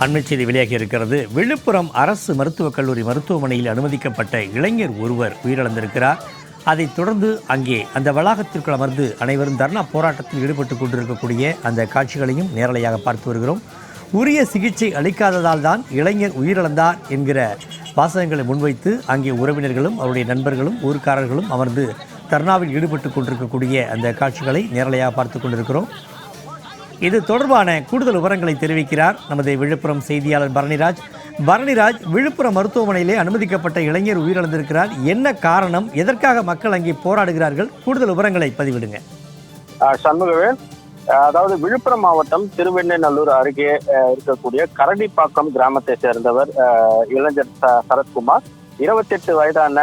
அண்மைச் செய்தி வெளியாகி இருக்கிறது. விழுப்புரம் அரசு மருத்துவக் கல்லூரி மருத்துவமனையில் அனுமதிக்கப்பட்ட இளைஞர் ஒருவர் உயிரிழந்திருக்கிறார். அதைத் தொடர்ந்து அங்கே அந்த வளாகத்திற்குள் அமர்ந்து அனைவரும் தர்ணா போராட்டத்தில் ஈடுபட்டு கொண்டிருக்கக்கூடிய அந்த காட்சிகளையும் நேரலையாக பார்த்து வருகிறோம். உரிய சிகிச்சை அளிக்காததால் தான் இளைஞர் உயிரிழந்தார் என்கிற வாசகங்களை முன்வைத்து அங்கே உறவினர்களும் அவருடைய நண்பர்களும் ஊர்க்காரர்களும் அமர்ந்து தர்ணாவில் ஈடுபட்டு கொண்டிருக்கக்கூடிய அந்த காட்சிகளை நேரலையாக பார்த்து கொண்டிருக்கிறோம். இது தொடர்பான கூடுதல் விவரங்களை தெரிவிக்கிறார் நமது விழுப்புரம் செய்தியாளர் பரணிராஜ். பரணிராஜ், விழுப்புரம் மருத்துவமனையிலே அனுமதிக்கப்பட்ட இளைஞர் உயிரிழந்திருக்கிறார். என்ன காரணம்? எதற்காக மக்கள் அங்கே போராடுகிறார்கள்? கூடுதல் விவரங்களை பதிவிடுங்க. சண்முகவேல், அதாவது விழுப்புரம் மாவட்டம் திருவெண்ணநல்லூர் அருகே இருக்கக்கூடிய கரடிப்பாக்கம் கிராமத்தை சேர்ந்தவர் இளைஞர் சரத்குமார். 28 வயதான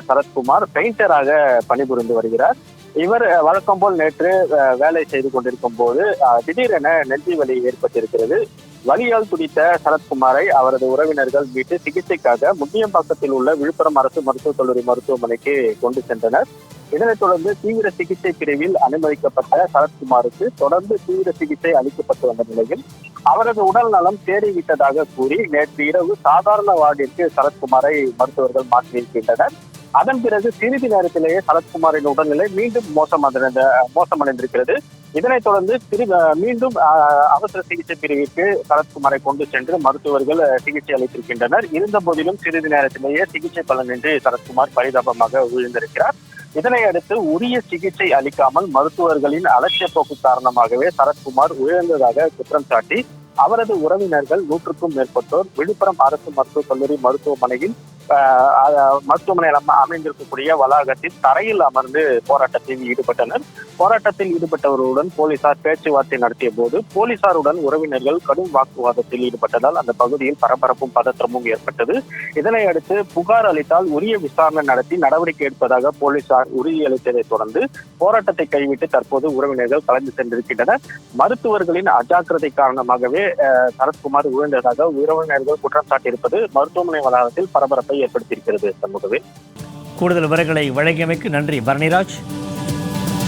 சரத்குமார் பெயிண்டராக பணிபுரிந்து வருகிறார். இவர் வழக்கம் போல் நேற்று வேலை செய்து கொண்டிருக்கும் போது திடீரென நெஞ்சு வலி ஏற்பட்டிருக்கிறது. வலியால் துடித்த சரத்குமாரை அவரது உறவினர்கள் மீட்டு சிகிச்சைக்காக முண்டியம்பாக்கத்தில் உள்ள விழுப்புரம் அரசு மருத்துவக் கல்லூரி மருத்துவமனைக்கு கொண்டு சென்றனர். இதனைத் தொடர்ந்து தீவிர சிகிச்சை பிரிவில் அனுமதிக்கப்பட்ட சரத்குமாருக்கு தொடர்ந்து தீவிர சிகிச்சை அளிக்கப்பட்டு வந்த நிலையில் அவரது உடல் நலம் தேறிவிட்டதாக கூறி நேற்று இரவு சாதாரண வார்டிற்கு சரத்குமாரை மருத்துவர்கள் மாற்றியிருக்கின்றனர். அதன் பிறகு சிறிது நேரத்திலேயே சரத்குமாரின் உடல்நிலை மீண்டும் மோசமடைந்திருக்கிறது. இதனைத் தொடர்ந்து மீண்டும் அவசர சிகிச்சை பிரிவிற்கு சரத்குமாரை கொண்டு சென்று மருத்துவர்கள் சிகிச்சை அளித்திருக்கின்றனர். இருந்த போதிலும் சிறிது நேரத்திலேயே சிகிச்சை பலனின்றி சரத்குமார் பரிதாபமாக விழுந்திருக்கிறார். இதனை அடுத்து உரிய சிகிச்சை அளிக்காமல் மருத்துவர்களின் அலட்சிய போக்கு காரணமாகவே சரத்குமார் உயிரிழந்ததாக குற்றம் சாட்டி அவரது உறவினர்கள் 100க்கும் மேற்பட்டோர் விழுப்புரம் அரசு மருத்துவக் கல்லூரி மருத்துவமனையில் அமைந்திருக்கக்கூடிய வளாகத்தில் தரையில் அமர்ந்து போராட்டத்தில் ஈடுபட்டனர். போராட்டத்தில் ஈடுபட்டவர்களுடன் போலீசார் பேச்சுவார்த்தை நடத்திய போது போலீசாருடன் உறவினர்கள் கடும் வாக்குவாதத்தில் ஈடுபட்டதால் அந்த பகுதியில் பரபரப்பும் பதற்றமும் ஏற்பட்டது. இதனை அடுத்து புகார் அளித்தால் உரிய விசாரணை நடத்தி நடவடிக்கை எடுப்பதாக போலீசார் உறுதியளித்ததை தொடர்ந்து போராட்டத்தை கைவிட்டு தற்போது உறவினர்கள் கலந்து சென்றிருக்கின்றனர். மருத்துவர்களின் அஜாக்கிரதை காரணமாகவே சரத்குமார் உயிரிழந்ததாக உறவினர்கள் குற்றம் சாட்டியிருப்பது மருத்துவமனை வளாகத்தில் பரபரப்பை ஏற்படுத்தியிருக்கிறது. சண்முகவேல், கூடுதல் விவரங்களை வழங்கியமைக்கு நன்றி பரணிராஜ்.